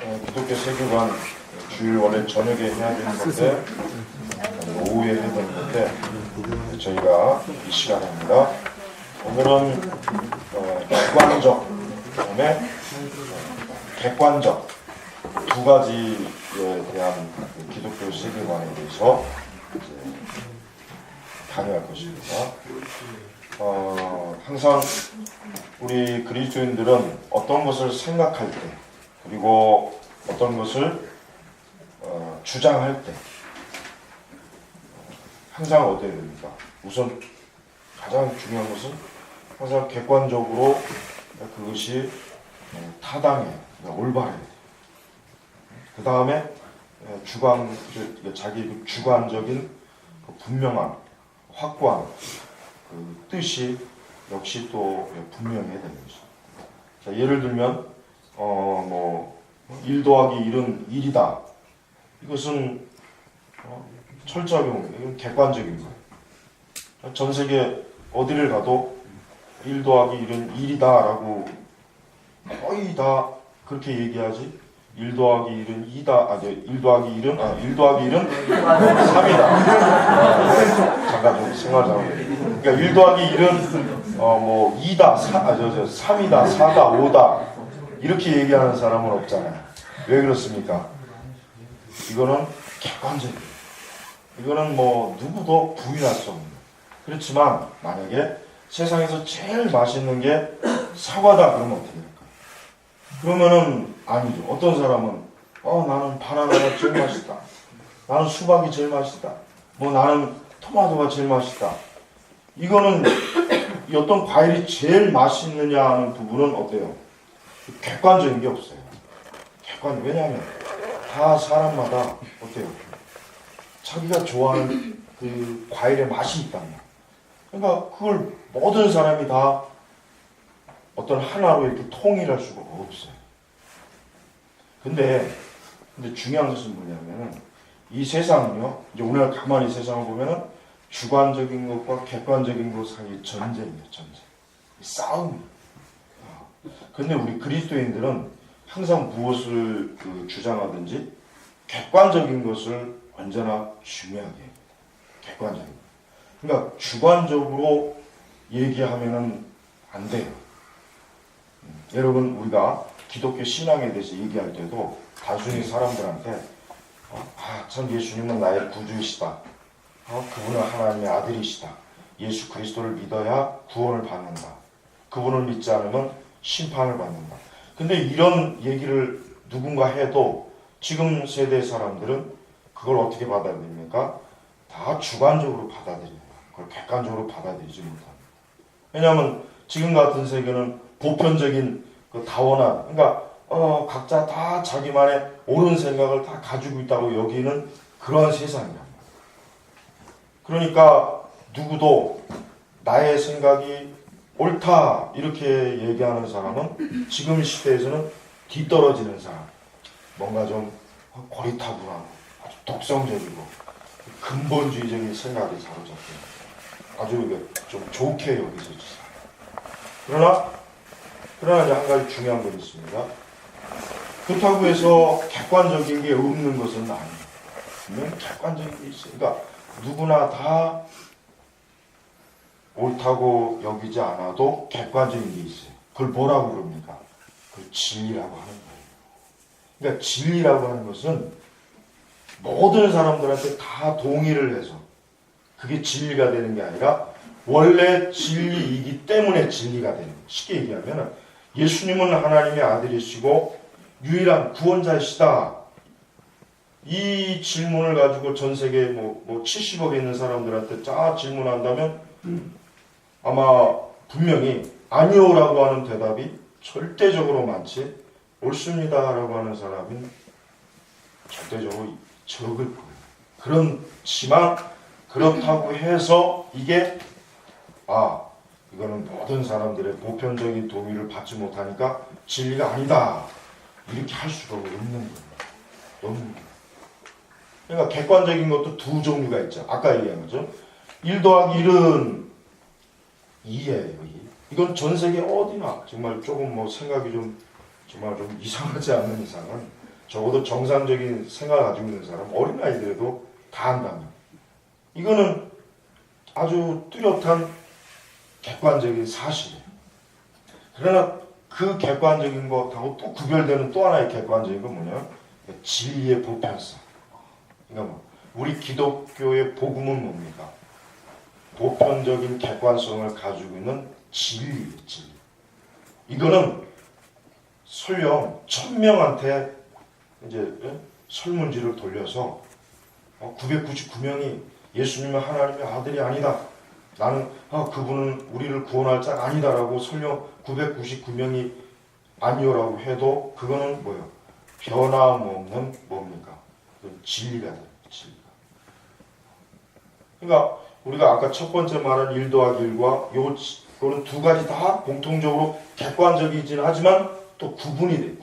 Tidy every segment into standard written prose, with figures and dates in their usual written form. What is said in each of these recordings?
기독교 세계관 주일 원래 저녁에 해야 되는 건데 오후에 해야 되는 건데 저희가 이 시간에 합니다. 오늘은 주관적, 그다음에 객관적 두 가지에 대한 기독교 세계관에 대해서 강의할 것입니다. 항상 우리 그리스도인들은 어떤 것을 생각할 때 그리고 어떤 것을 주장할 때 항상 어때야 됩니까? 우선 가장 중요한 것은 항상 객관적으로 그것이 타당해, 올바르게 돼요. 그 다음에 자기 주관적인 분명한, 확고한 그 뜻이 역시 또 분명해야 되는 것입니다. 자, 예를 들면 1 더하기 1은 1이다. 이것은 철저하게 이건 객관적인 거예요. 전 세계 어디를 가도 1 더하기 1은 1이다 라고 거의 다 그렇게 얘기하지. 1 더하기 1은 2다. 1 더하기 1은 3이다. 잠깐 좀 생활 잘하네. 그러니까 1 더하기 1은 2다, 3이다, 4다, 5다. 이렇게 얘기하는 사람은 없잖아요. 왜 그렇습니까? 이거는 객관적이에요. 이거는 누구도 부인할 수 없는. 그렇지만 만약에 세상에서 제일 맛있는 게 사과다 그러면 어떻게 될까요? 그러면은 아니죠. 어떤 사람은 나는 바나나가 제일 맛있다. 나는 수박이 제일 맛있다. 나는 토마토가 제일 맛있다. 이거는 어떤 과일이 제일 맛있느냐 하는 부분은 어때요? 객관적인 게 없어요. 왜냐하면 다 사람마다 어때요? 자기가 좋아하는 그 과일의 맛이 있단 말이에요. 그러니까 그걸 모든 사람이 다 어떤 하나로 이렇게 통일할 수가 없어요. 근데 중요한 것은 뭐냐면은 이 세상은요, 이제 오늘 가만히 세상을 보면은 주관적인 것과 객관적인 것 사이의 전쟁이에요, 전쟁. 싸움이에요. 근데 우리 그리스도인들은 항상 무엇을 주장하든지 객관적인 것을 언제나 중요하게 해요. 객관적인 것. 그러니까 주관적으로 얘기하면은 안 돼요. 여러분, 우리가 기독교 신앙에 대해서 얘기할 때도 단순히 사람들한테 참 예수님은 나의 구주이시다. 그분은 하나님의 아들이시다. 예수 그리스도를 믿어야 구원을 받는다. 그분을 믿지 않으면 심판을 받는다. 근데 이런 얘기를 누군가 해도 지금 세대 사람들은 그걸 어떻게 받아들입니까? 다 주관적으로 받아들입니다. 그걸 객관적으로 받아들이지 못합니다. 왜냐하면 지금 같은 세계는 보편적인 그 다원한, 그러니까 각자 다 자기만의 옳은 생각을 다 가지고 있다고 여기는 그러한 세상이란 말이에요. 그러니까 누구도 나의 생각이 옳다 이렇게 얘기하는 사람은 지금 시대에서는 뒤떨어지는 사람, 뭔가 좀 고리타분하고 아주 독성적이고 근본주의적인 생각에 사로잡혀 아주 좀 좋게 여기서 그러나 이제 한 가지 중요한 건 있습니다. 그렇다고 해서 객관적인 게 없는 것은 아니에요. 분명히 객관적인 게 있어요. 그러니까 누구나 다 옳다고 여기지 않아도 객관적인 게 있어요. 그걸 뭐라고 그럽니까? 그걸 진리라고 하는 거예요. 그러니까 진리라고 하는 것은 모든 사람들한테 다 동의를 해서 그게 진리가 되는 게 아니라 원래 진리이기 때문에 진리가 되는 거예요. 쉽게 얘기하면 예수님은 하나님의 아들이시고 유일한 구원자이시다. 이 질문을 가지고 전 세계 70억에 있는 사람들한테 쫙 질문한다면 아마 분명히 아니오라고 하는 대답이 절대적으로 많지 옳습니다라고 하는 사람은 절대적으로 적을 거예요. 그렇지만 그렇다고 해서 이게 이거는 모든 사람들의 보편적인 동의를 받지 못하니까 진리가 아니다. 이렇게 할 수가 없는 거예요. 그러니까 객관적인 것도 두 종류가 있죠. 아까 얘기한 거죠. 1 더하기 1은 2예요. 이건 전 세계 어디나 정말 조금 생각이 정말 좀 이상하지 않는 이상은 적어도 정상적인 생각을 가지고 있는 사람, 어린아이들도 다 한다면 이거는 아주 뚜렷한 객관적인 사실이에요. 그러나 그 객관적인 것하고 또 구별되는 또 하나의 객관적인 건 뭐냐? 진리의 보편성. 그러니까 우리 기독교의 복음은 뭡니까? 보편적인 객관성을 가지고 있는 진리예요, 진리. 이거는 설령 1000명한테 이제 설문지를 돌려서 999명이 예수님은 하나님의 아들이 아니다. 나는 그분은 우리를 구원할 자가 아니다라고 설령 999명이 아니오라고 해도 그거는 뭐예요? 변함없는 뭡니까? 진리가 돼요. 진리가. 그러니까 우리가 아까 첫 번째 말한 1 더하기 1과 요거는 두 가지 다 공통적으로 객관적이긴 하지만 또 구분이 돼요.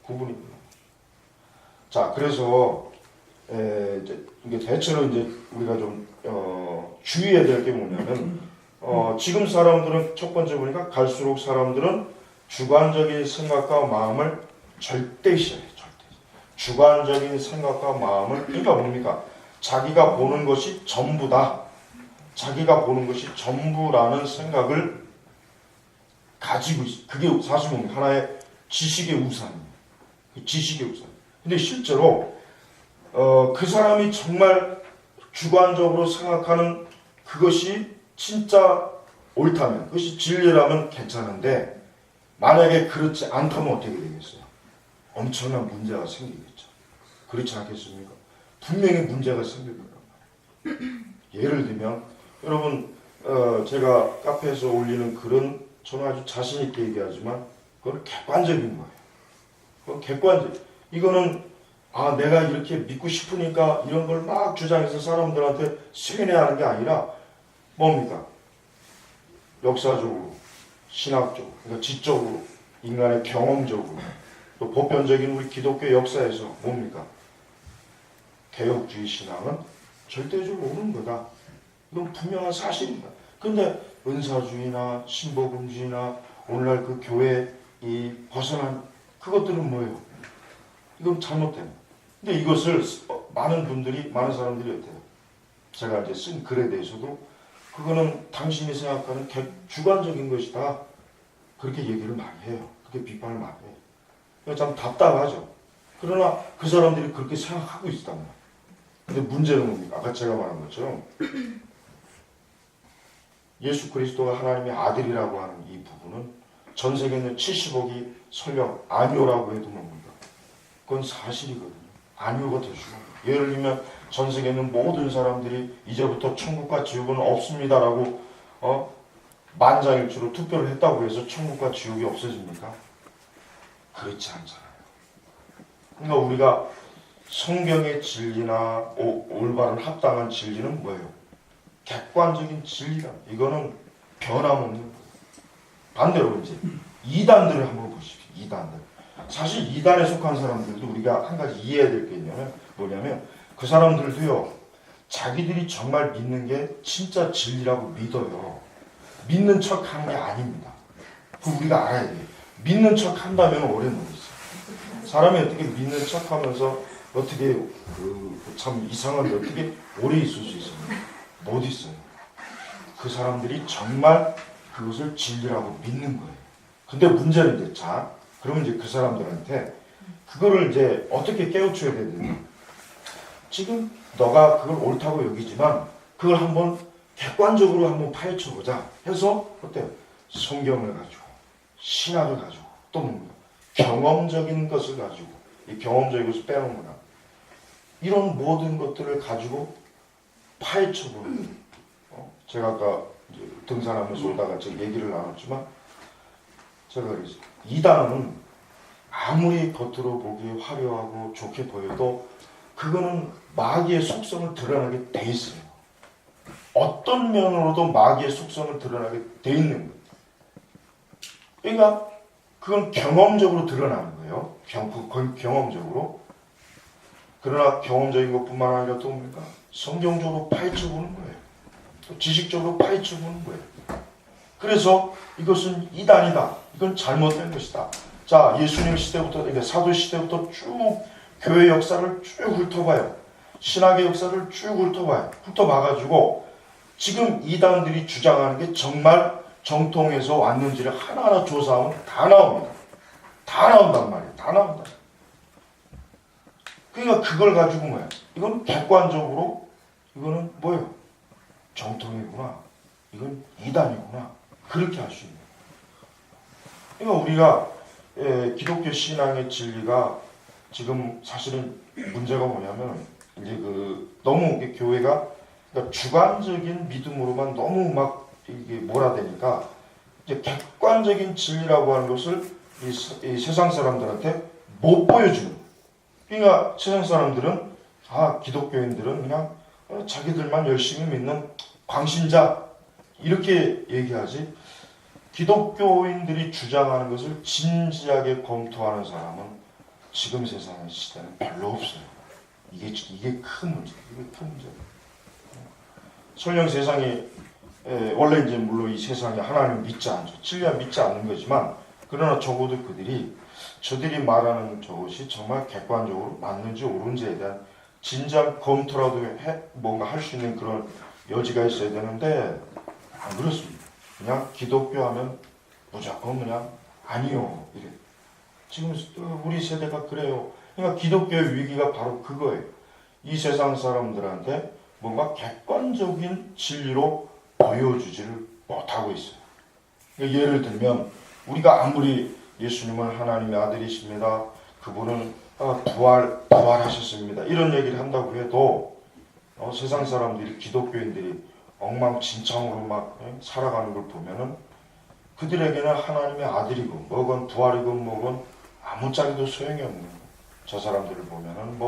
구분이 돼요. 자, 그래서 이게 대체로 이제 우리가 좀 주의해야 될 게 뭐냐면 지금 사람들은 첫 번째 보니까 갈수록 사람들은 주관적인 생각과 마음을 절대시해요. 주관적인 생각과 마음을 그러니까 뭡니까? 자기가 보는 것이 전부다. 자기가 보는 것이 전부라는 생각을 가지고 있어요. 그게 사실 뭡니까? 하나의 지식의 우산이에요. 지식의 우산. 근데 실제로 그 사람이 정말 주관적으로 생각하는 그것이 진짜 옳다면, 그것이 진리라면 괜찮은데 만약에 그렇지 않다면 어떻게 되겠어요? 엄청난 문제가 생기겠죠. 그렇지 않겠습니까? 분명히 문제가 생길 거란 말이에요. 예를 들면 여러분 제가 카페에서 올리는 글은 저는 아주 자신 있게 얘기하지만 그건 객관적인 거예요. 그건 객관적. 이거는 내가 이렇게 믿고 싶으니까 이런 걸 막 주장해서 사람들한테 세뇌하는 게 아니라 뭡니까? 역사적으로, 신학적으로, 그러니까 지적으로, 인간의 경험적으로, 또 보편적인 우리 기독교 역사에서 뭡니까? 개혁주의 신앙은 절대적으로 옳은 거다. 이건 분명한 사실입니다. 그런데 은사주의나 신복음주의나 오늘날 그 교회 이 벗어난 그것들은 뭐예요? 이건 잘못된. 근데 이것을 많은 사람들이 어때요? 제가 이제 쓴 글에 대해서도 그거는 당신이 생각하는 주관적인 것이다. 그렇게 얘기를 많이 해요. 그렇게 비판을 많이 해요. 참 답답하죠. 그러나 그 사람들이 그렇게 생각하고 있단 말이에요. 근데 문제는 뭡니까? 아까 제가 말한 것처럼 예수 그리스도가 하나님의 아들이라고 하는 이 부분은 전 세계에 있는 70억이 설령 아니오라고 해도 뭡니까? 그건 사실이거든요. 아니오가 될 수가 없어요. 예를 들면 전 세계에 있는 모든 사람들이 이제부터 천국과 지옥은 없습니다라고 만장일치로 투표를 했다고 해서 천국과 지옥이 없어집니까? 그렇지 않잖아요. 그러니까 우리가 성경의 진리나 올바른 합당한 진리는 뭐예요? 객관적인 진리다. 이거는 변함없는 거예요. 반대로 이제 이단들을 한번 보십시오. 이단들. 사실 이단에 속한 사람들도 우리가 한 가지 이해해야 될 게 뭐냐면 그 사람들도요. 자기들이 정말 믿는 게 진짜 진리라고 믿어요. 믿는 척 하는 게 아닙니다. 그거 우리가 알아야 돼요. 믿는 척 한다면 오래 못 있어요. 사람이 어떻게 믿는 척 하면서 어떻게 참 이상한데 어떻게 오래 있을 수 있어요? 못 있어요. 그 사람들이 정말 그것을 진리라고 믿는 거예요. 근데 문제는 이제 그러면 이제 그 사람들한테 그거를 이제 어떻게 깨우쳐야 되느냐. 지금 너가 그걸 옳다고 여기지만 그걸 한번 객관적으로 한번 파헤쳐보자 해서 어때요? 성경을 가지고 신학을 가지고 또 뭡니까? 경험적인 것을 가지고 이 경험적인 것을 빼놓는구나. 이런 모든 것들을 가지고 파헤쳐보는 제가 아까 등산하면서 오다가 제가 얘기를 나눴지만 제가 그랬어요. 이단은 아무리 겉으로 보기에 화려하고 좋게 보여도 그거는 마귀의 속성을 드러나게 돼 있어요. 어떤 면으로도 마귀의 속성을 드러나게 돼 있는 거예요. 그러니까 그건 경험적으로 드러나는 거예요. 경험적으로. 그러나 경험적인 것뿐만 아니라 또 뭡니까? 성경적으로 파헤쳐보는 거예요. 또 지식적으로 파헤쳐보는 거예요. 그래서 이것은 이단이다. 이건 잘못된 것이다. 자, 예수님 시대부터, 그러니까 사도 시대부터 쭉 교회 역사를 쭉 훑어봐요. 신학의 역사를 쭉 훑어봐요. 훑어봐가지고 지금 이단들이 주장하는 게 정말 정통에서 왔는지를 하나하나 조사하면 다 나옵니다. 다 나온단 말이에요. 다 나온다. 그러니까 그걸 가지고 뭐야? 이건 객관적으로 이거는 뭐예요? 정통이구나. 이건 이단이구나. 그렇게 할 수 있는. 그러니까 우리가 기독교 신앙의 진리가 지금 사실은 문제가 뭐냐면 이제 너무 교회가 그러니까 주관적인 믿음으로만 너무 막 이게 몰아대니까 이제 객관적인 진리라고 하는 것을 이 세상 사람들한테 못 보여주는. 그러니까 세상 사람들은 기독교인들은 그냥 자기들만 열심히 믿는 광신자 이렇게 얘기하지. 기독교인들이 주장하는 것을 진지하게 검토하는 사람은 지금 세상의 시대는 별로 없어요. 이게 큰 문제. 이게 큰 문제. 설령 세상에 원래 이제 물론 이 세상에 하나님 믿지 않죠. 진리와 믿지 않는 거지만 그러나 적어도 저들이 말하는 저것이 정말 객관적으로 맞는지 옳은지에 대한 진지한 검토라도 뭔가 할 수 있는 그런 여지가 있어야 되는데 안 그렇습니다. 그냥 기독교 하면 무조건 그냥 아니요 이래. 지금 우리 세대가 그래요. 그러니까 기독교의 위기가 바로 그거예요. 이 세상 사람들한테 뭔가 객관적인 진리로 보여주지를 못하고 있어요. 그러니까 예를 들면 우리가 아무리 예수님은 하나님의 아들이십니다. 그분은 부활하셨습니다. 이런 얘기를 한다고 해도 세상 사람들이 기독교인들이 엉망진창으로 막 살아가는 걸 보면은 그들에게는 하나님의 아들이고 뭐건 부활이건 뭐건 아무짝에도 소용이 없는 거예요. 저 사람들을 보면은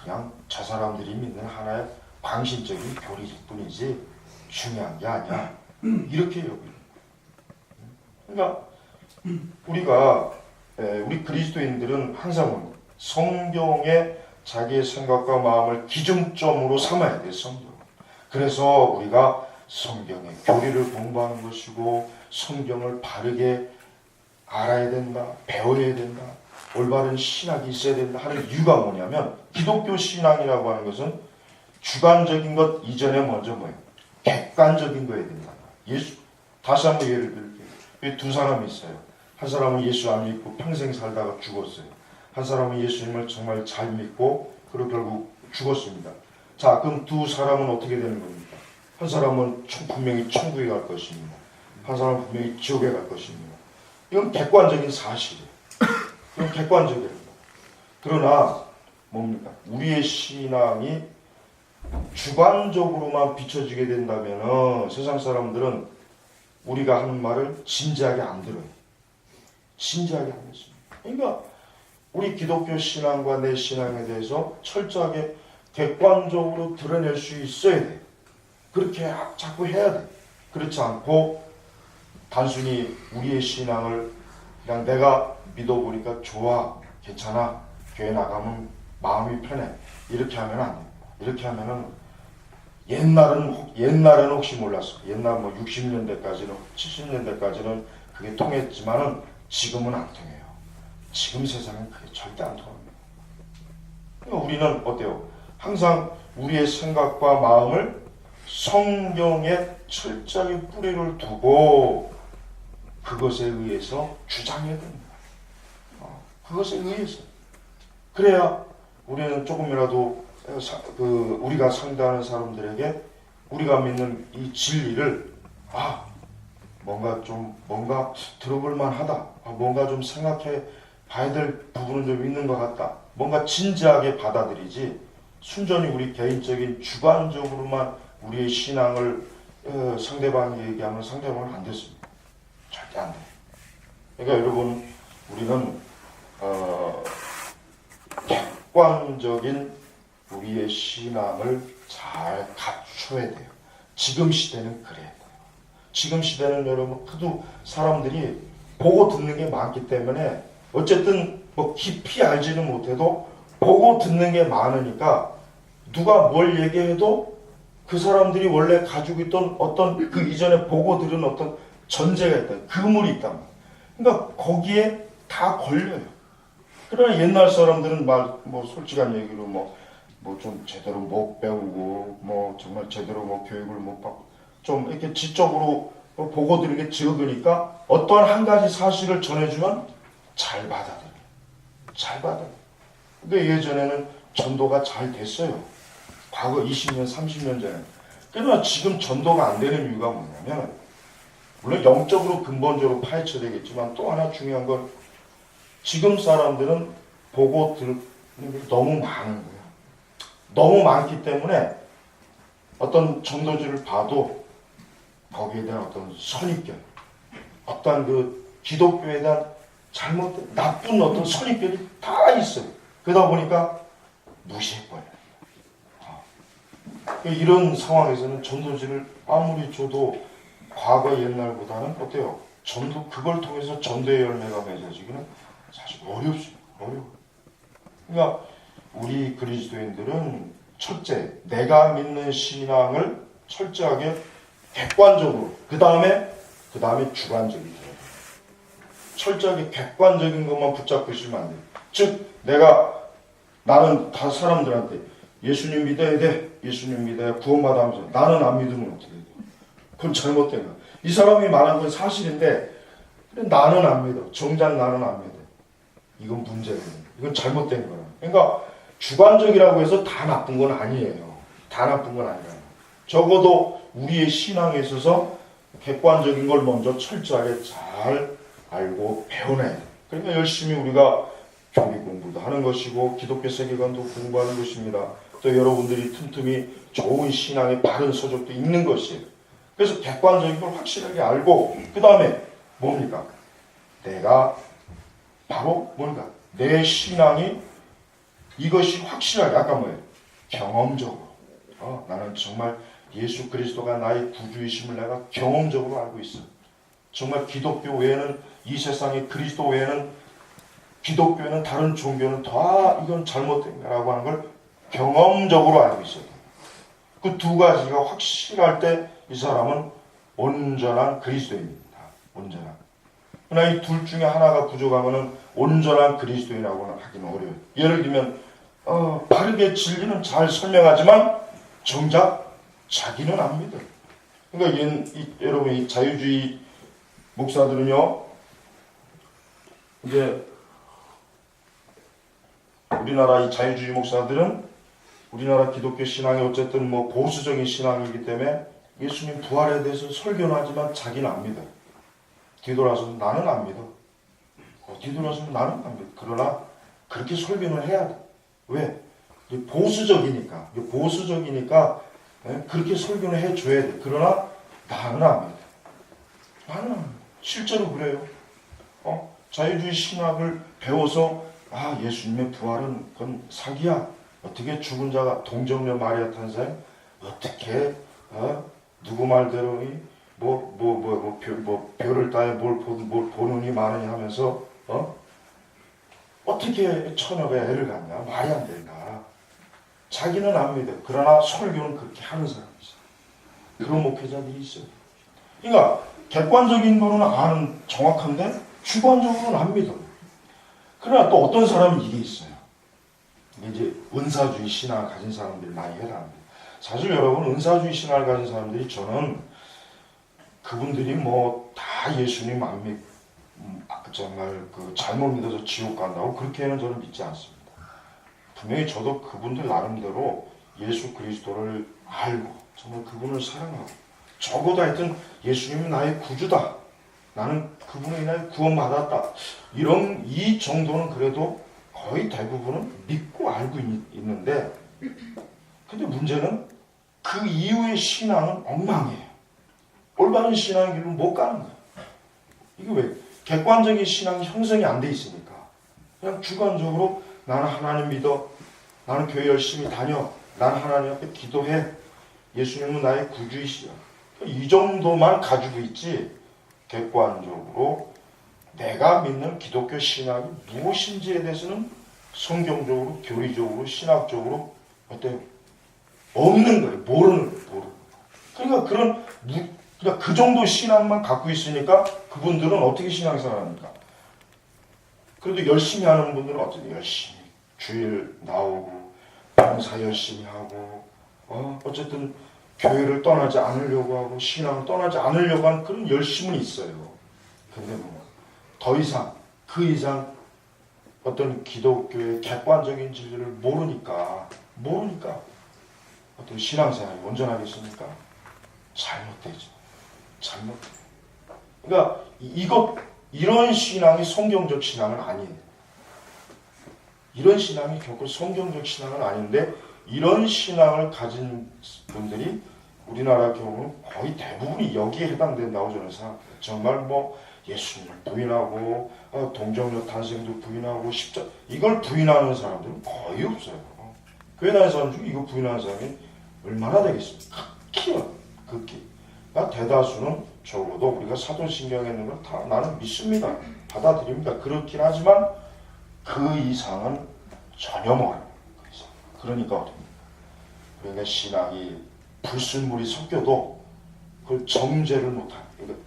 그냥 저 사람들이 믿는 하나의 광신적인 교리일 뿐이지 중요한 게 아니야. 이렇게 여기는 거예요. 그러니까 우리 그리스도인들은 항상 성경에 자기의 생각과 마음을 기준점으로 삼아야 돼요. 성경. 그래서 우리가 성경의 교리를 공부하는 것이고 성경을 바르게 알아야 된다. 배워야 된다. 올바른 신학이 있어야 된다 하는 이유가 뭐냐면 기독교 신앙이라고 하는 것은 주관적인 것 이전에 먼저 뭐예요? 객관적인 거여야 된다. 다시 한번 예를 들게요. 두 사람이 있어요. 한 사람은 예수 안 믿고 평생 살다가 죽었어요. 한 사람은 예수님을 정말 잘 믿고 그리고 결국 죽었습니다. 자, 그럼 두 사람은 어떻게 되는 겁니까? 한 사람은 분명히 천국에 갈 것입니다. 한 사람은 분명히 지옥에 갈 것입니다. 이건 객관적인 사실이에요. 이건 객관적이에요. 그러나 뭡니까? 우리의 신앙이 주관적으로만 비춰지게 된다면 세상 사람들은 우리가 하는 말을 진지하게 안 들어요. 진지하게 안 듣습니다. 그러니까 우리 기독교 신앙과 내 신앙에 대해서 철저하게 객관적으로 드러낼 수 있어야 돼. 그렇게 자꾸 해야 돼. 그렇지 않고 단순히 우리의 신앙을 그냥 내가 믿어보니까 좋아, 괜찮아, 교회 나가면 마음이 편해. 이렇게 하면 안 됩니다. 이렇게 하면은 옛날에는 혹시 몰랐어. 옛날 60년대까지는 70년대까지는 그게 통했지만은 지금은 안 통해요. 지금 세상은 그게 절대 안 통합니다. 그러니까 우리는 어때요? 항상 우리의 생각과 마음을 성경에 철저하게 뿌리를 두고 그것에 의해서 주장해야 됩니다. 그것에 의해서. 그래야 우리는 조금이라도 우리가 상대하는 사람들에게 우리가 믿는 이 진리를 뭔가 들어볼 만하다. 뭔가 좀 생각해 봐야 될 부분은 좀 있는 것 같다. 뭔가 진지하게 받아들이지 순전히 우리 개인적인 주관적으로만 우리의 신앙을 상대방이 얘기하면 상대방은 안 됐습니다. 절대 안 돼요. 그러니까 여러분 우리는 객관적인 우리의 신앙을 잘 갖춰야 돼요. 지금 시대는 그래야 돼요. 지금 시대는 여러분 하도 사람들이 보고 듣는 게 많기 때문에 어쨌든 깊이 알지는 못해도 보고 듣는 게 많으니까 누가 뭘 얘기해도 그 사람들이 원래 가지고 있던 어떤 그 이전에 보고 들은 어떤 전제가 있다. 그물이 있단 말이에요. 그러니까 거기에 다 걸려요. 그러나 옛날 사람들은 뭐 솔직한 얘기로 뭐 좀 제대로 못 배우고 뭐 정말 제대로 뭐 교육을 못 받고 좀 이렇게 지적으로 보고 들은 게 적으니까 어떠한 한 가지 사실을 전해주면 잘 받아들여요. 잘 받아요. 근데 예전에는 전도가 잘 됐어요. 과거 20년, 30년 전에. 그러나 지금 전도가 안 되는 이유가 뭐냐면, 물론 영적으로 근본적으로 파헤쳐야 되겠지만 또 하나 중요한 건 지금 사람들은 보고 듣는 게 너무 많은 거예요. 너무 많기 때문에 어떤 전도지를 봐도 거기에 대한 어떤 선입견, 어떤 그 기독교에 대한 잘못된 나쁜 어떤 선입견이 다 있어요. 그러다 보니까 무시해버려요. 이런 상황에서는 전도지를 아무리 줘도 과거 옛날보다는 어때요? 전도 그걸 통해서 전도의 열매가 맺어지기는 사실 어렵습니다. 어려워요. 그러니까 우리 그리스도인들은 첫째, 내가 믿는 신앙을 철저하게 객관적으로 그 다음에 주관적이죠. 철저하게 객관적인 것만 붙잡고 있으면 안 돼요. 즉 나는 다 사람들한테 예수님 믿어야 돼. 예수님 믿어야 구원받아 하면서 나는 안 믿으면 어떻게 돼요? 그건 잘못된 거야. 이 사람이 말한 건 사실인데 나는 안 믿어. 정작 나는 안 믿어. 이건 문제예요. 이건 잘못된 거야. 그러니까 주관적이라고 해서 다 나쁜 건 아니에요. 다 나쁜 건 아니에요. 적어도 우리의 신앙에 있어서 객관적인 걸 먼저 철저하게 잘 알고 배워내야 돼요. 그러니까 열심히 우리가 교리 공부도 하는 것이고 기독교 세계관도 공부하는 것입니다. 또 여러분들이 틈틈이 좋은 신앙의 바른 서적도 읽는 것이에요. 그래서 객관적인 걸 확실하게 알고 그 다음에 뭡니까? 내가 바로 뭔가 내 신앙이 이것이 확실하게 아까 뭐예요? 경험적으로 나는 정말 예수 그리스도가 나의 구주이심을 내가 경험적으로 알고 있어. 정말 기독교 외에는 이 세상에 그리스도 외에는 기독교에는 다른 종교는 다 이건 잘못된 거라고 하는 걸 경험적으로 알고 있어요. 그 두 가지가 확실할 때 이 사람은 온전한 그리스도인입니다. 온전한. 그러나 이 둘 중에 하나가 부족하면 온전한 그리스도인이라고는 하기는 어려워요. 예를 들면 바르게 진리는 잘 설명하지만 정작 자기는 안 믿어요. 그러니까 여러분 이 자유주의 목사들은요, 이제 우리나라 이 자유주의 목사들은 우리나라 기독교 신앙이 어쨌든 뭐 보수적인 신앙이기 때문에 예수님 부활에 대해서 설교는 하지만 자기는 안 믿어요. 뒤돌아서는 나는 안 믿어. 뒤돌아서는 나는 안 믿어. 그러나 그렇게 설교는 해야 돼. 왜? 보수적이니까. 그렇게 설교는 해줘야 돼. 그러나 나는 안 믿어. 나는 안 믿어. 실제로 그래요. 자유주의 신학을 배워서 예수님의 부활은 그건 사기야. 어떻게 죽은 자가 동정녀 마리아 탄생? 어떻게 누구 말대로 별을 따에 뭘 보느니 마느니 하면서 어떻게 처녀가 애를 갖냐? 말이 안 된다. 자기는 안 믿어. 그러나 설교는 그렇게 하는 사람이 있어요. 그런 목회자들이 있어요. 그러니까 객관적인 거는 아는 정확한데 주관적으로는 안 믿어. 그러나 또 어떤 사람은 이게 있어요. 이제 은사주의 신앙을 가진 사람들이 많이 해당합니다. 사실 여러분 은사주의 신앙을 가진 사람들이 저는 그분들이 뭐 다 예수님 안 믿, 정말 잘못 믿어서 지옥 간다고 그렇게는 저는 믿지 않습니다. 분명히 저도 그분들 나름대로 예수 그리스도를 알고 정말 그분을 사랑하고 적어도 하여튼 예수님이 나의 구주다. 나는 그분이 나의 구원받았다. 이 정도는 그래도 거의 대부분은 믿고 알고 있는데 근데 문제는 그 이후의 신앙은 엉망이에요. 올바른 신앙의 길로 못 가는 거예요. 이게 왜? 객관적인 신앙이 형성이 안 돼 있으니까 그냥 주관적으로 나는 하나님 믿어. 나는 교회 열심히 다녀. 나는 하나님 앞에 기도해. 예수님은 나의 구주이시여. 이 정도만 가지고 있지 객관적으로 내가 믿는 기독교 신앙이 무엇인지에 대해서는 성경적으로, 교리적으로, 신학적으로 어때요? 없는 거예요. 모르는 거예요. 그러니까 그 정도 신앙만 갖고 있으니까 그분들은 어떻게 신앙생활 합니까? 그래도 열심히 하는 분들은 어쨌든 열심히 주일 나오고 봉사 열심히 하고 어쨌든 교회를 떠나지 않으려고 하고 신앙을 떠나지 않으려고 하는 그런 열심은 있어요. 근데 뭐 더 이상 그 이상 어떤 기독교의 객관적인 진리를 모르니까 어떤 신앙생활이 온전하겠습니까? 잘못되죠. 잘못돼요. 그러니까 이런 신앙이 성경적 신앙은 아니에요. 이런 신앙이 결코 성경적 신앙은 아닌데 이런 신앙을 가진 분들이 우리나라 경우는 거의 대부분이 여기에 해당된다고 저는 생각해요. 정말 뭐 예수님을 부인하고 동정녀 탄생도 부인하고 십자 이걸 부인하는 사람들은 거의 없어요. 교회 다니는 사람 중에 이거 부인하는 사람이 얼마나 되겠습니까? 극히. 그러니까 대다수는 적어도 우리가 사도신경에 있는 걸 다 나는 믿습니다. 받아들입니다. 그렇긴 하지만 그 이상은 전혀 몰라요. 그러니까 어떻습니까? 그러니까 신앙이 불순물이 섞여도 그걸 정제를 못하는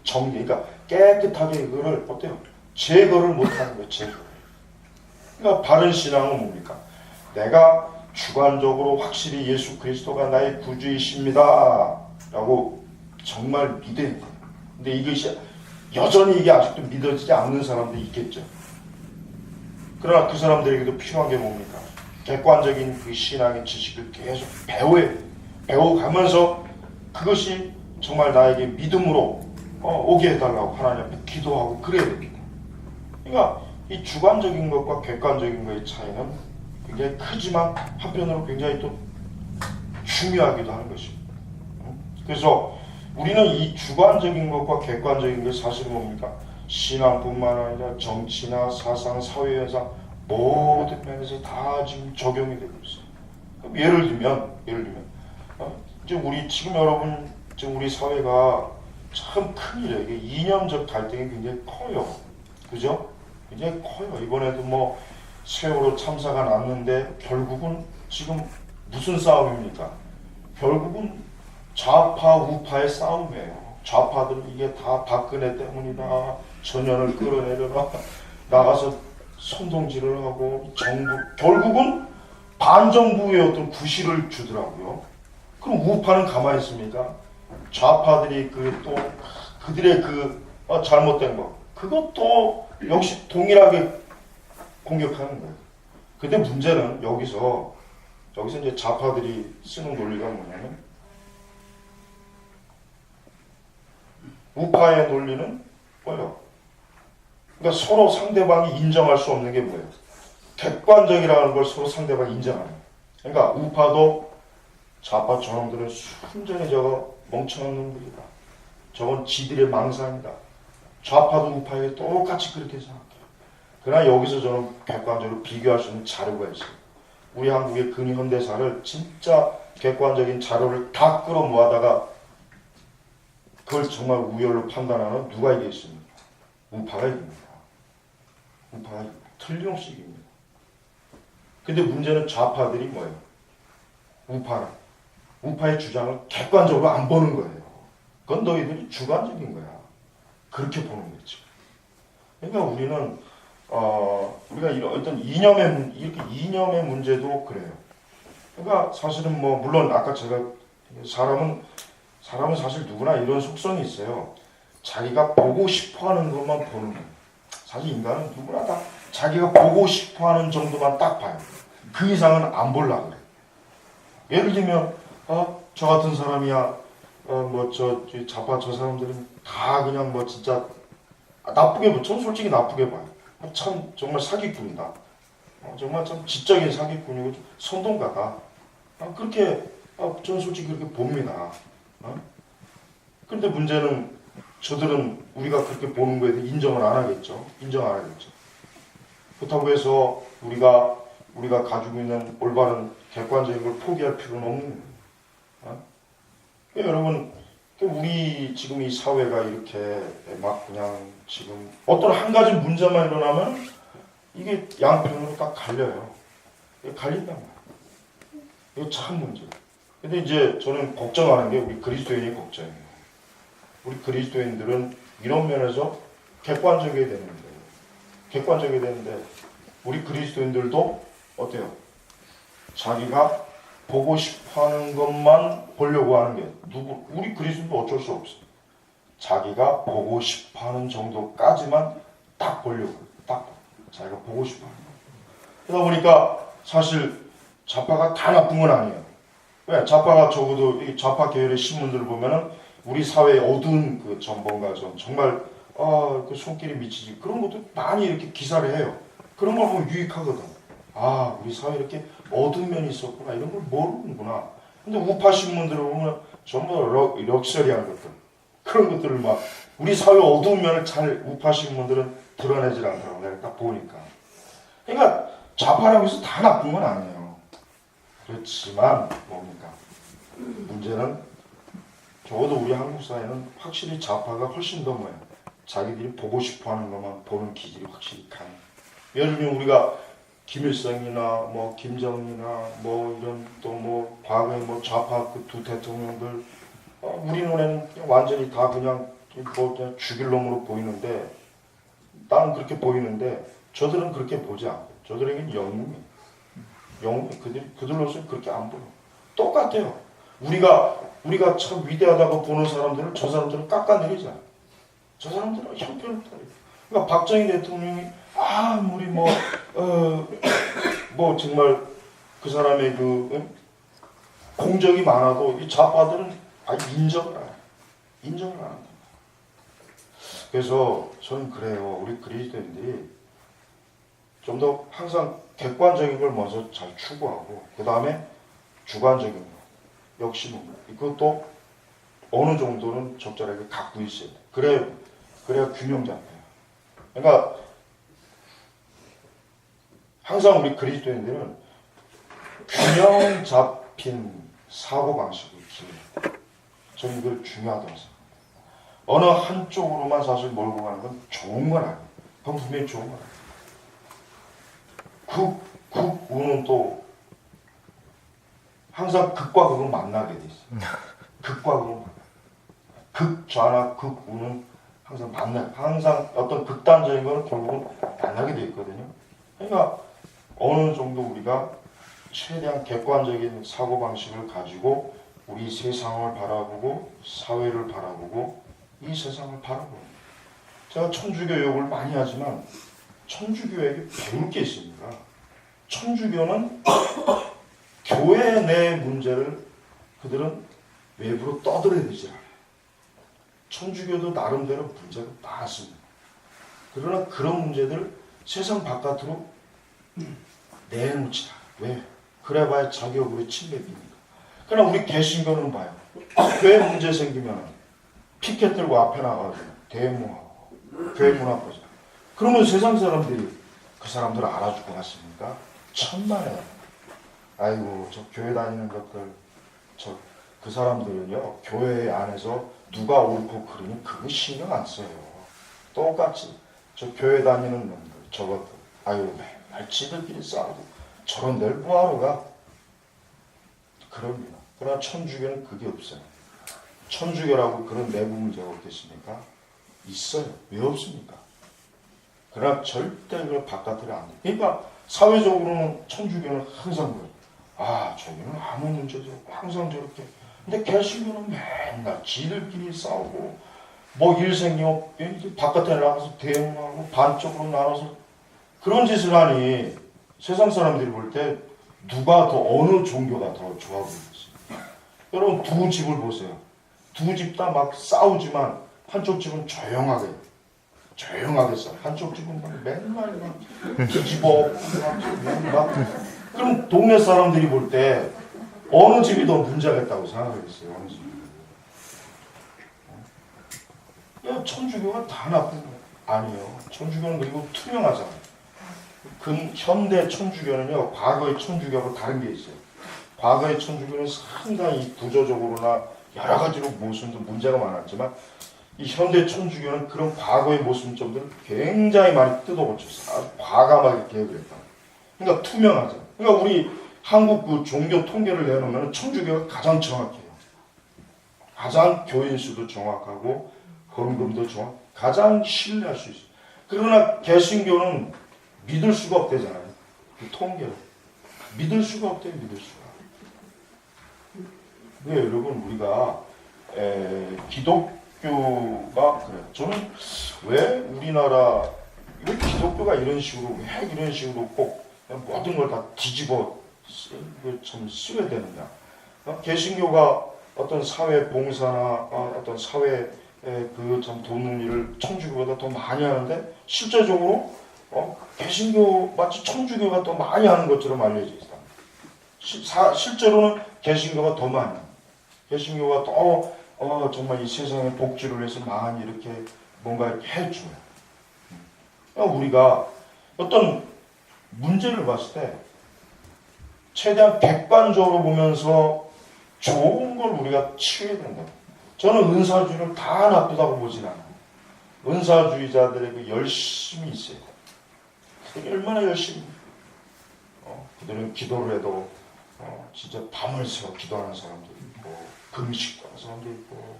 그러니까 깨끗하게 이거를 어때요? 제거를 못하는 거예요. 제거. 그러니까 바른 신앙은 뭡니까? 내가 주관적으로 확실히 예수 그리스도가 나의 구주이십니다 라고 정말 믿어야 돼요. 근데 이것이 여전히 이게 아직도 믿어지지 않는 사람들이 있겠죠. 그러나 그 사람들에게도 필요한 게 뭡니까? 객관적인 그 신앙의 지식을 계속 배워가면서 그것이 정말 나에게 믿음으로 오게 해달라고 하나님 앞에 기도하고 그래야 됩니다. 그러니까 이 주관적인 것과 객관적인 것의 차이는 굉장히 크지만 한편으로 굉장히 또 중요하기도 하는 것입니다. 그래서 우리는 이 주관적인 것과 객관적인 것 사실은 뭡니까? 신앙뿐만 아니라 정치나 사상, 사회현상 모든 면에서 다 지금 적용이 되고 있어요. 예를 들면 이제 우리 지금 여러분 지금 우리 사회가 참 큰일이에요. 이게 이념적 갈등이 굉장히 커요. 그죠? 굉장히 커요. 이번에도 뭐 세월호 참사가 났는데 결국은 지금 무슨 싸움입니까? 결국은 좌파 우파의 싸움이에요. 좌파들은 이게 다 박근혜 때문이다. 전연을 끌어내려라. 나가서 선동질을 하고 정부 결국은 반정부의 어떤 구실을 주더라고요. 그럼 우파는 가만히 있습니까? 좌파들이 또 그들의 잘못된 거 그것도 역시 동일하게 공격하는 거예요. 근데 문제는 여기서 이제 좌파들이 쓰는 논리가 뭐냐면 우파의 논리는 뭐예요? 그러니까 서로 상대방이 인정할 수 없는 게 뭐예요? 객관적이라는 걸 서로 상대방이 인정하는 거예요. 그러니까 우파도 좌파 저놈들은 순전히 저거 멍청한 놈들이다. 저건 지들의 망상이다. 좌파도 우파에게 똑같이 그렇게 생각해요. 그러나 여기서 저는 객관적으로 비교할 수 있는 자료가 있어요. 우리 한국의 근현대사를 진짜 객관적인 자료를 다 끌어모아다가 그걸 정말 우열로 판단하는 누가 이기겠습니까? 우파가 이깁니다. 우파가 틀림없이 이깁니다. 근데 문제는 좌파들이 뭐예요? 우파의 주장을 객관적으로 안 보는 거예요. 그건 너희들이 주관적인 거야. 그렇게 보는 거죠. 그러니까 우리는 우리가 이런 어떤 이념의 문제도 그래요. 그러니까 사실은 뭐 물론 아까 제가 사람은 사실 누구나 이런 속성이 있어요. 자기가 보고 싶어하는 것만 보는 거예요. 사실 인간은 누구나 다 자기가 보고 싶어하는 정도만 딱 봐요. 그 이상은 안 보려고 그래요. 예를 들면 저 같은 사람이야 좌파 저 사람들은 다 그냥 뭐 진짜 나쁘게 봐. 전 솔직히 나쁘게 봐요. 참 정말 사기꾼이다. 정말 참 지적인 사기꾼이고 선동가다. 그렇게 전 솔직히 그렇게 봅니다. 그런데 문제는 저들은 우리가 그렇게 보는 거에 대해 인정을 안 하겠죠. 인정 안 하겠죠. 그렇다고 해서 우리가 가지고 있는 올바른 객관적인 걸 포기할 필요는 없는 거예요. 여러분, 우리 지금 이 사회가 이렇게 막 그냥 지금 어떤 한 가지 문제만 일어나면 이게 양편으로 딱 갈려요. 갈린단 말이에요. 이거 참 문제예요. 근데 이제 저는 걱정하는 게 우리 그리스도인이 걱정이에요. 우리 그리스도인들은 이런 면에서 객관적이어야 되는데 객관적이 되는데 우리 그리스도인들도 어때요? 자기가 보고 싶어하는 것만 보려고 하는 게 우리 그리스도인도 어쩔 수 없어. 자기가 보고 싶어하는 정도까지만 딱 보려고 딱 자기가 보고 싶어하는 거. 그러다 보니까 사실 좌파가 다 나쁜 건 아니에요. 왜? 좌파가 적어도 이 좌파 계열의 신문들을 보면은 우리 사회의 어두운 그 전범과 정말 그 손길이 미치지 그런 것도 많이 이렇게 기사를 해요. 그런 걸 보면 유익하거든. 우리 사회에 이렇게 어두운 면이 있었구나 이런 걸 모르는구나. 근데 우파 신문들을 보면 전부 럭셔리한 것들 그런 것들을 막 우리 사회 어두운 면을 잘 우파 신문들은 드러내질 않더라고 내가 딱 보니까. 그러니까 좌파라고 해서 다 나쁜 건 아니에요. 그렇지만 뭡니까? 문제는 적어도 우리 한국 사회는 확실히 좌파가 훨씬 더 뭐예요? 자기들이 보고 싶어하는 것만 보는 기질이 확실히 강해. 예를 들면 우리가 김일성이나 뭐 김정일이나 뭐 이런 또 뭐 과거에 뭐 좌파 그 두 대통령들 우리 눈에는 완전히 다 그냥 그냥 죽일 놈으로 보이는데 나는 그렇게 보이는데 저들은 그렇게 보지 않고 저들에게는 영웅이 그들로서는 그렇게 안 보여. 똑같아요. 우리가 참 위대하다고 보는 사람들을 저 사람들은 깎아내리잖아. 저 사람들은 형편없다. 그러니까 박정희 대통령이 아무리 뭐 정말 그 사람의 공적이 많아도 이 좌파들은 인정을 안 해. 인정을 안 한다. 그래서 저는 그래요. 우리 그리스도인들이 좀 더 항상 객관적인 걸 먼저 잘 추구하고 그 다음에 주관적인 거 역시 이것도 어느 정도는 적절하게 갖고 있어야 돼. 그래야 균형 잡혀요. 그러니까 항상 우리 그리스도인들은 균형 잡힌 사고방식을 기해요. 저는 이걸 중요하다고 생각합니다. 어느 한쪽으로만 사실 몰고 가는 건 좋은 건 아니에요. 그건 분명히 좋은 건 아니에요. 극우는 또 항상 극과 극을 만나게 돼 있어요. 극과 극을 만나요. 극좌나 극우는 항상 만나요. 항상 어떤 극단적인 거는 결국은 만나게 돼 있거든요. 그러니까 어느 정도 우리가 최대한 객관적인 사고방식을 가지고 우리 세상을 바라보고 사회를 바라보고 이 세상을 바라보는 제가 천주교 욕을 많이 하지만 천주교에게 배울 게 있습니다. 천주교는 교회 내 문제를 그들은 외부로 떠들어내지 않아요. 천주교도 나름대로 문제가 많습니다. 그러나 그런 문제들을 세상 바깥으로 내놓지 않아요. 왜? 그래봐야 자기 얼굴에 침 뱉기니까. 그러나 우리 개신교는 봐요. 교회 문제 생기면 피켓 들고 앞에 나가가지고 대응하고 교회 문 앞에서 그러면 세상 사람들이 그 사람들을 알아줄 것 같습니까? 천만에 아이고 저 교회 다니는 것들 그 사람들은요 교회 안에서 누가 옳고 그르니 그거 신경 안 써요. 똑같이 저 교회 다니는 놈들 저것들 아이고 맨날 지들끼리 싸우고 저런 데를 뭐하러 가? 그럽니다. 그러나 천주교는 그게 없어요. 천주교라고 그런 내부 문제가 없겠습니까? 있어요. 왜 없습니까? 그러나 절대 그걸 바깥으로 안 돼. 그러니까 사회적으로는 천주교는 항상 그래요. 저기는 아무 문제도 없고 항상 저렇게. 근데 개신교는 맨날 지들끼리 싸우고 뭐 일 생기면 바깥에 나가서 대응하고 반쪽으로 나눠서 그런 짓을 하니 세상 사람들이 볼 때 누가 더 어느 종교가 더 좋아 보이겠어요? 여러분 두 집을 보세요. 두 집 다 막 싸우지만 한쪽 집은 조용하게 싸워. 한쪽 집은 막 맨날 막 뒤집어 막 그럼 동네 사람들이 볼 때 어느 집이 더 문제가 있다고 생각하겠어요? 어느 집이? 천주교가 다 나쁜 거 아니에요. 천주교는 그리고 투명하잖아요. 현대 천주교는요, 과거의 천주교하고 다른 게 있어요. 과거의 천주교는 상당히 구조적으로나 여러 가지로 모습도 문제가 많았지만, 이 현대 천주교는 그런 과거의 모습점들을 굉장히 많이 뜯어고쳤어요. 아주 과감하게 개혁을 했다. 그러니까 투명하죠. 그러니까 우리 한국 그 종교 통계를 내놓으면 천주교가 가장 정확해요. 가장 교인 수도 정확하고 헌금도 가장 신뢰할 수 있어요. 그러나 개신교는 믿을 수가 없대잖아요. 그 통계를. 믿을 수가 없대요. 믿을 수가. 왜 여러분 우리가 기독교가 그래요. 저는 왜 우리나라 왜 기독교가 이런 식으로 왜 이런 식으로 꼭 모든 걸 다 뒤집어 참 쓰게 되느냐. 개신교가 어떤 사회 봉사나 어떤 사회 그 참 돕는 일을 천주교보다 더 많이 하는데 실제적으로 개신교 마치 천주교가 더 많이 하는 것처럼 알려져 있다. 실제로는 개신교가 더 많이 합니다. 개신교가 더 정말 이 세상에 복지를 위해서 많이 이렇게 뭔가 이렇게 해줘요. 우리가 어떤 문제를 봤을 때 최대한 객관적으로 보면서 좋은 걸 우리가 치워야 된다. 저는 은사주의를 다 나쁘다고 보진 않아요. 은사주의자들에게 열심히 있어야 돼요. 그들이 얼마나 열심히 그들은 기도를 해도 진짜 밤을 새워 기도하는 사람도 있고 금식도 하는 사람도 있고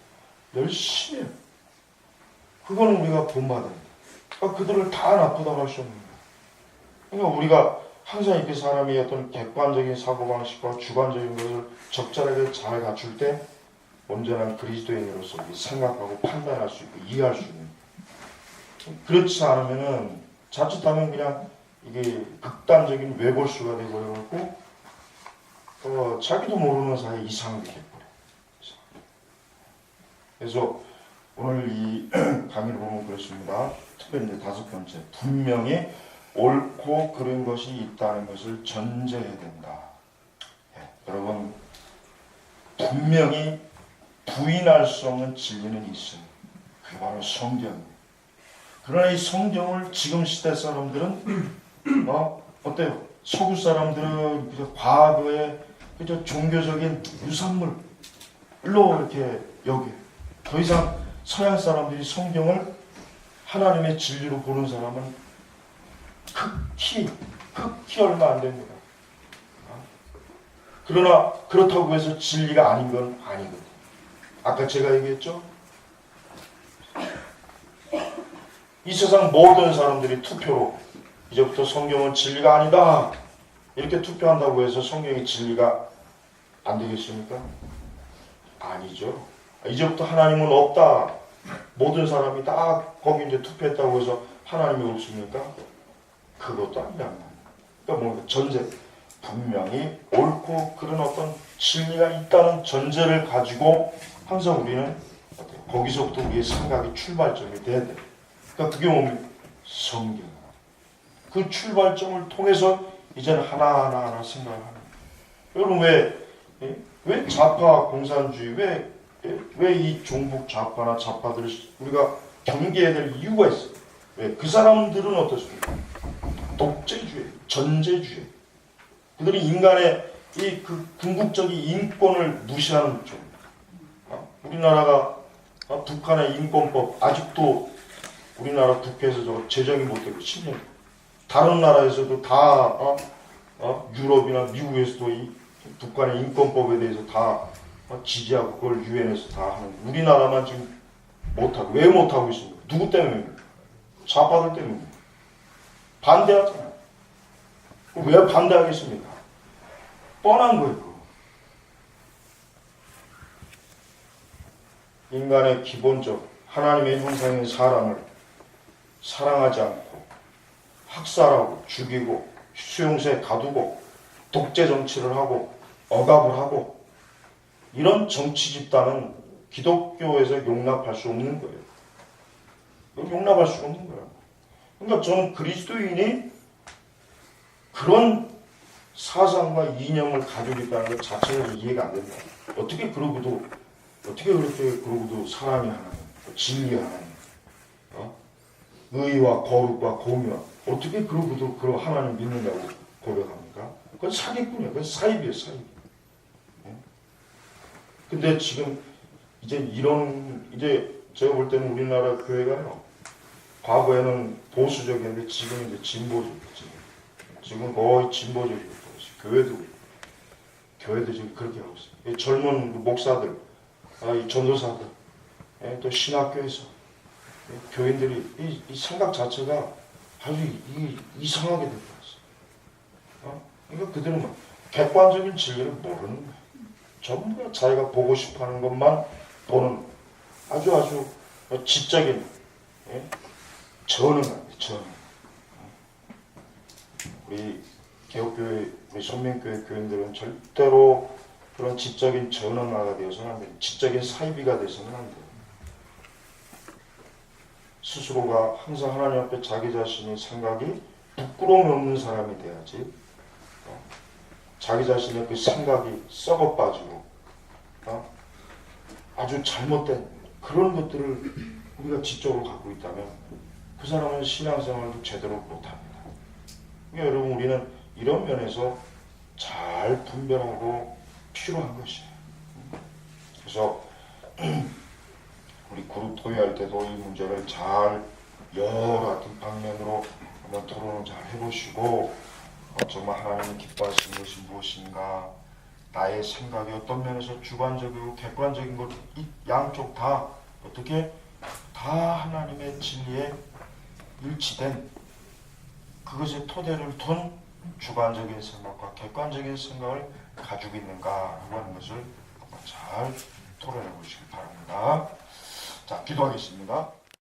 열심히 해요. 그거는 우리가 본받아야 돼요. 그들을 다 나쁘다고 할 수 없는 거예요. 그러니까 우리가 항상 이렇게 사람이 어떤 객관적인 사고방식과 주관적인 것을 적절하게 잘 갖출 때 온전한 그리스도인으로서 생각하고 판단할 수 있고 이해할 수 있는. 그렇지 않으면은 자칫하면 그냥 이게 극단적인 외골수가 되어버려갖고 자기도 모르는 사이에 이상하게 돼버려. 그래서 오늘 이 강의를 보면 그렇습니다. 특별히 이제 5번째, 분명히 옳고 그른 것이 있다는 것을 전제해야 된다. 여러분, 분명히 부인할 수 없는 진리는 있습니다. 그게 바로 성경입니다. 그러나 이 성경을 지금 시대 사람들은 어때요? 서구 사람들은 그저 과거의 그저 종교적인 유산물로 이렇게 여겨요. 더 이상 서양 사람들이 성경을 하나님의 진리로 보는 사람은 극히 얼마 안 됩니다. 그러나 그렇다고 해서 진리가 아닌 건 아니거든요. 아까 제가 얘기했죠? 이 세상 모든 사람들이 투표로 이제부터 성경은 진리가 아니다 이렇게 투표한다고 해서 성경이 진리가 안 되겠습니까? 아니죠. 이제부터 하나님은 없다. 모든 사람이 다 거기 이제 투표했다고 해서 하나님이 없습니까? 그것도 아니란 말이에요. 그러니까 뭐 전제, 분명히 옳고 그런 어떤 진리가 있다는 전제를 가지고 항상 우리는 거기서부터 우리의 생각의 출발점이 돼야 돼요. 그러니까 그게 뭡니까? 성경. 그 출발점을 통해서 이제는 하나하나 생각을 하는 거예요. 여러분 왜 좌파 공산주의 왜 이 종북 좌파나 좌파들을 우리가 경계해야 될 이유가 있어요. 왜? 그 사람들은 어떻습니까? 독재주의, 전제주의. 그들이 인간의 이 그 궁극적인 인권을 무시하는 쪽. 우리나라가 북한의 인권법 아직도 우리나라 국회에서 저거 제정이 못되고 10년. 다른 나라에서도 다 유럽이나 미국에서도 이 북한의 인권법에 대해서 다 지지하고 그걸 유엔에서 다 하는. 우리나라만 지금 못하고. 왜 못하고 있습니까? 누구 때문입니까? 좌파들 때문입니다. 반대하잖아요. 왜 반대하겠습니까? 뻔한 거예요. 그거. 인간의 기본적 하나님의 형상인 사람을 사랑하지 않고 학살하고 죽이고 수용소에 가두고 독재 정치를 하고 억압을 하고 이런 정치 집단은 기독교에서 용납할 수 없는 거예요. 용납할 수 없는 거예요. 그러니까 저는 그리스도인이 그런 사상과 이념을 가지고 있다는 것 자체가 이해가 안 된다. 어떻게 그러고도 사랑이 하나님, 진리 하나님, 의와 거룩과 공의와 어떻게 그러고도 그런 하나님 믿는다고 고백합니까? 그건 사기꾼이야. 그건 사입이에요, 사입. 근데 지금 이제 제가 볼 때는 우리나라 교회가요. 과거에는 보수적이었는데 지금 이제 진보적이죠. 지금 거의 진보적이고 교회도 지금 그렇게 하고 있어요. 젊은 목사들, 이 전도사들, 또 신학교에서 교인들이 이 생각 자체가 아주 이상하게 되고 있어요. 그러니까 그들은 객관적인 진리를 모르는 거예요. 전부 다 자기가 보고 싶어하는 것만 보는 아주 지적인 전응입니다. 전응. 우리 개혁교회, 우리 손민교회 교인들은 절대로 그런 지적인 전응아가 되어서는 안 돼요. 지적인 사이비가 되어서는 안 돼요. 스스로가 항상 하나님 앞에 자기 자신의 생각이 부끄러움이 없는 사람이 돼야지. 자기 자신의 그 생각이 썩어 빠지고 아주 잘못된 그런 것들을 우리가 지적으로 갖고 있다면 그 사람은 신앙생활도 제대로 못합니다. 그러니까 여러분 우리는 이런 면에서 잘 분별하고 필요한 것이에요. 그래서 우리 그룹 토의할 때도 이 문제를 잘 여러 같은 방면으로 한번 토론을 잘 해보시고 정말 하나님이 기뻐하시는 것이 무엇인가, 나의 생각이 어떤 면에서 주관적이고 객관적인 것, 이 양쪽 다 어떻게 다 하나님의 진리에 일치된 그것의 토대를 둔 주관적인 생각과 객관적인 생각을 가지고 있는가라고 하는 것을 한번 잘 토론해 보시기 바랍니다. 자, 기도하겠습니다.